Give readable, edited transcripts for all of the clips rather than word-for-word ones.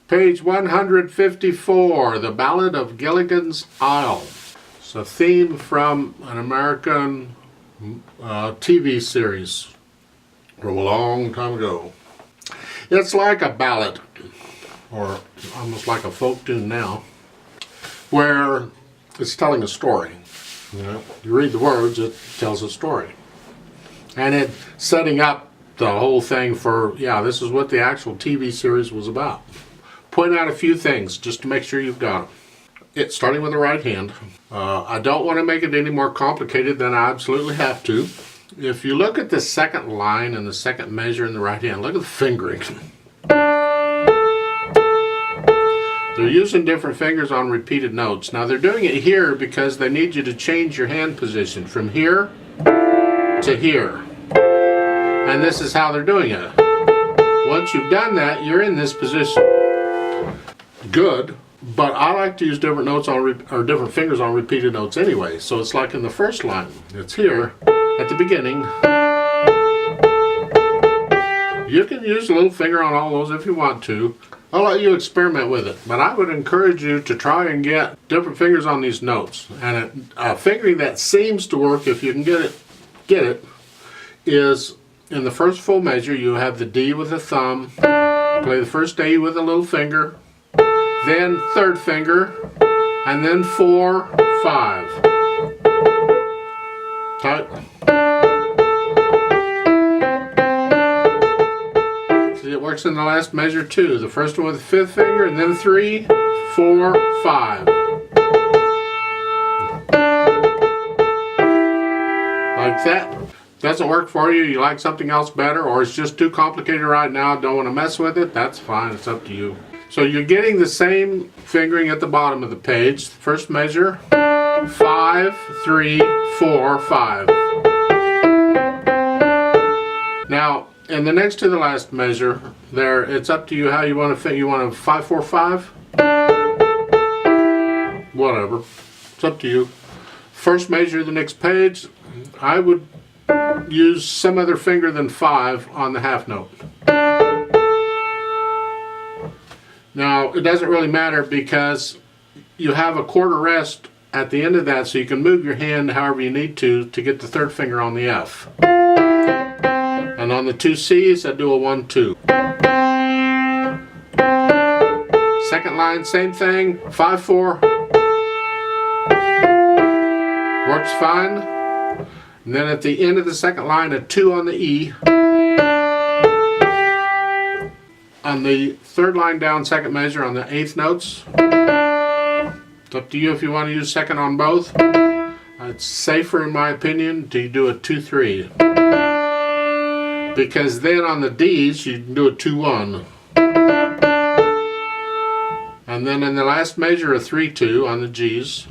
Page 154, The Ballad of Gilligan's Isle. It's a theme from an American TV series from a long time ago. It's like a ballad, or almost like a folk tune now, where it's telling a story. You read the words, it tells a story. And it's setting up the whole thing for, this is what the actual TV series was about. Point out a few things just to make sure you've got them. It's starting with the right hand. I don't want to make it any more complicated than I absolutely have to. If you look at the second line and the second measure in the right hand, look at the fingering. They're using different fingers on repeated notes. Now they're doing it here because they need you to change your hand position from here to here. And this is how they're doing it. Once you've done that, you're in this position. Good, but I like to use different notes on or different fingers on repeated notes anyway. So it's like in the first line. It's here at the beginning. You can use a little finger on all those if you want to. I'll let you experiment with it, but I would encourage you to try and get different fingers on these notes. And a fingering that seems to work, if you can get it, is in the first full measure you have the D with the thumb, play the first A with a little finger, then third finger, and then 4, 5. Tight. See, it works in the last measure too. The first one with the fifth finger, and then 3, 4, 5. Like that. Doesn't work for you, you like something else better, or it's just too complicated right now, don't want to mess with it, that's fine, it's up to you. So you're getting the same fingering at the bottom of the page. First measure, 5, 3, 4, 5. Now, in the next to the last measure, there, it's up to you how you want to fit. You want a 5, 4, 5? Whatever, it's up to you. First measure of the next page, I would use some other finger than 5 on the half note. Now, it doesn't really matter because you have a quarter rest at the end of that, so you can move your hand however you need to get the third finger on the F. And on the 2 C's, I do a 1, 2. Second line, same thing, 5, 4. Works fine. And then at the end of the second line, a 2 on the E. On the third line down, second measure on the 8th notes. It's up to you if you want to use second on both. It's safer, in my opinion, to do a 2, 3. Because then on the D's, you can do a 2, 1. And then in the last measure, a 3, 2 on the G's.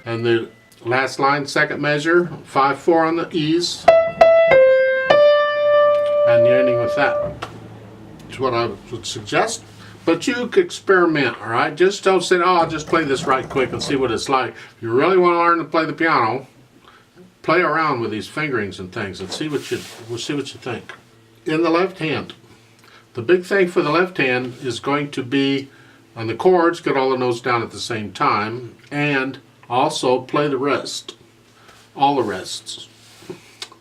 And the last line, second measure, 5, 4 on the E's. And you're ending with that. That's what I would suggest. But you could experiment, all right? Just don't say, I'll just play this right quick and see what it's like. If you really want to learn to play the piano, play around with these fingerings and things and see what you think. In the left hand, the big thing for the left hand is going to be on the chords, get all the notes down at the same time, and also play the rest, all the rests.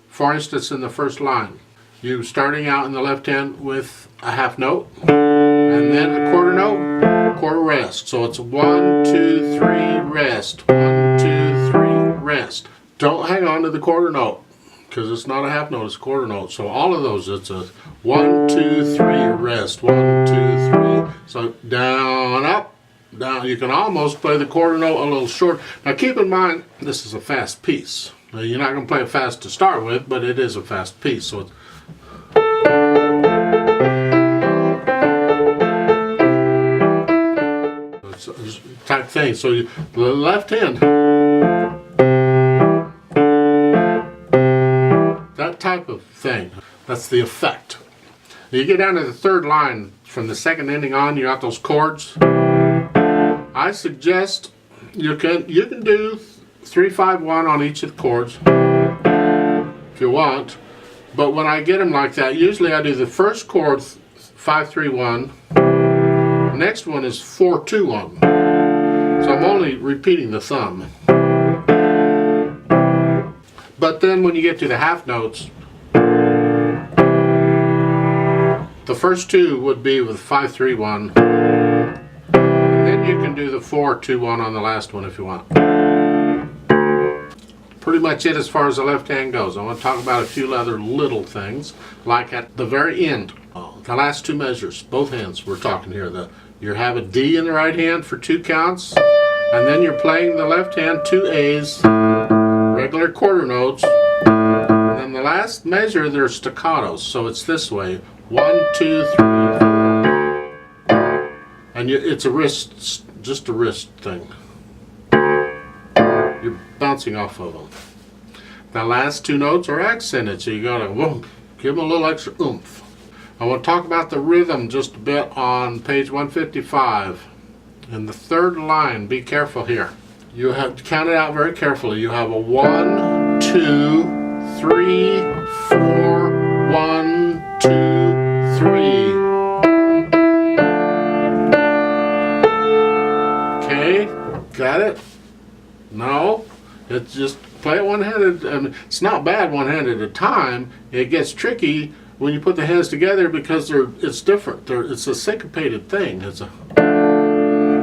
For instance, in the first line, you're starting out in the left hand with a half note, and then a quarter note, quarter rest. So it's 1, 2, 3, rest. 1, 2, 3, rest. Don't hang on to the quarter note, because it's not a half note, it's a quarter note. So all of those, it's a 1, 2, 3, rest. 1, 2, 3. So down, up, down. You can almost play the quarter note a little short. Now keep in mind, this is a fast piece. Now, you're not going to play it fast to start with, but it is a fast piece. So it's a type thing. So the left hand, that type of thing. That's the effect. You get down to the third line, from the second ending on, you got those chords. I suggest you can do 3, 5, 1 on each of the chords if you want. But when I get them like that, usually I do the first chord 5-3-1. The next one is 4-2-1. So I'm only repeating the thumb. But then when you get to the half notes, the first two would be with 5-3-1. And then you can do the 4-2-1 on the last one if you want. Pretty much it as far as the left hand goes. I want to talk about a few other little things, like at the very end, the last two measures, both hands we're talking here. You have a D in the right hand for 2 counts, and then you're playing the left hand 2 A's, regular quarter notes, and then the last measure they're staccatos, so it's this way: 1, 2, 3, 4, and it's a wrist, just a wrist thing. You're bouncing off of them. The last 2 notes are accented, so you gotta give them a little extra oomph. I want to talk about the rhythm just a bit on page 155. In the third line, be careful here. You have to count it out very carefully. You have a 1, 2, 3, 4, 1, 2, 3. Okay, got it? No, it's just play it one-handed. I mean, it's not bad one-handed at a time. It gets tricky when you put the hands together because it's different. It's a syncopated thing.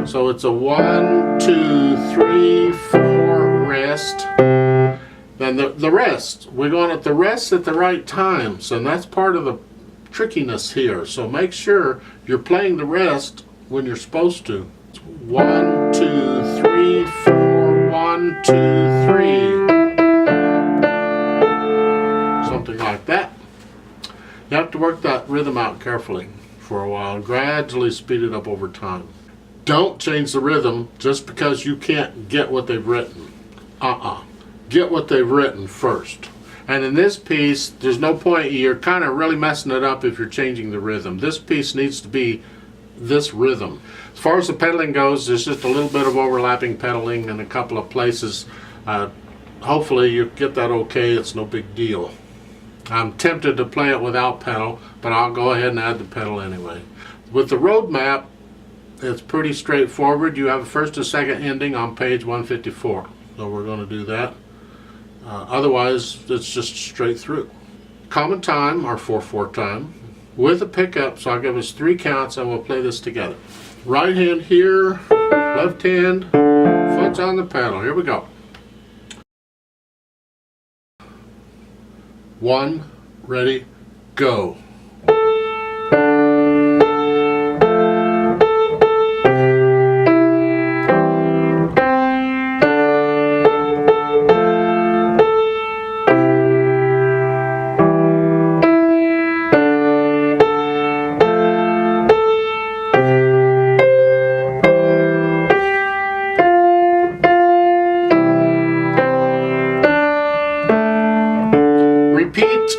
So it's a 1, 2, 3, 4 rest. Then the rest. We're going at the rest at the right times, and that's part of the trickiness here. So make sure you're playing the rest when you're supposed to. It's 1, 2, 3, 4, 1, 2, 3. Something like that. You have to work that rhythm out carefully for a while and gradually speed it up over time. Don't change the rhythm just because you can't get what they've written. Get what they've written first. And in this piece, there's no point. You're kind of really messing it up if you're changing the rhythm. This piece needs to be this rhythm. As far as the pedaling goes, there's just a little bit of overlapping pedaling in a couple of places. Hopefully you get that okay. It's no big deal. I'm tempted to play it without pedal, but I'll go ahead and add the pedal anyway. With the road map, it's pretty straightforward. You have a first and second ending on page 154. So we're going to do that. Otherwise, it's just straight through. Common time, or 4/4 time, with a pickup, so I'll give us 3 counts and we'll play this together. Right hand here, left hand, foot's on the pedal. Here we go. 1, ready, go. Repeat.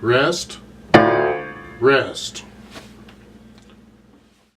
rest, rest.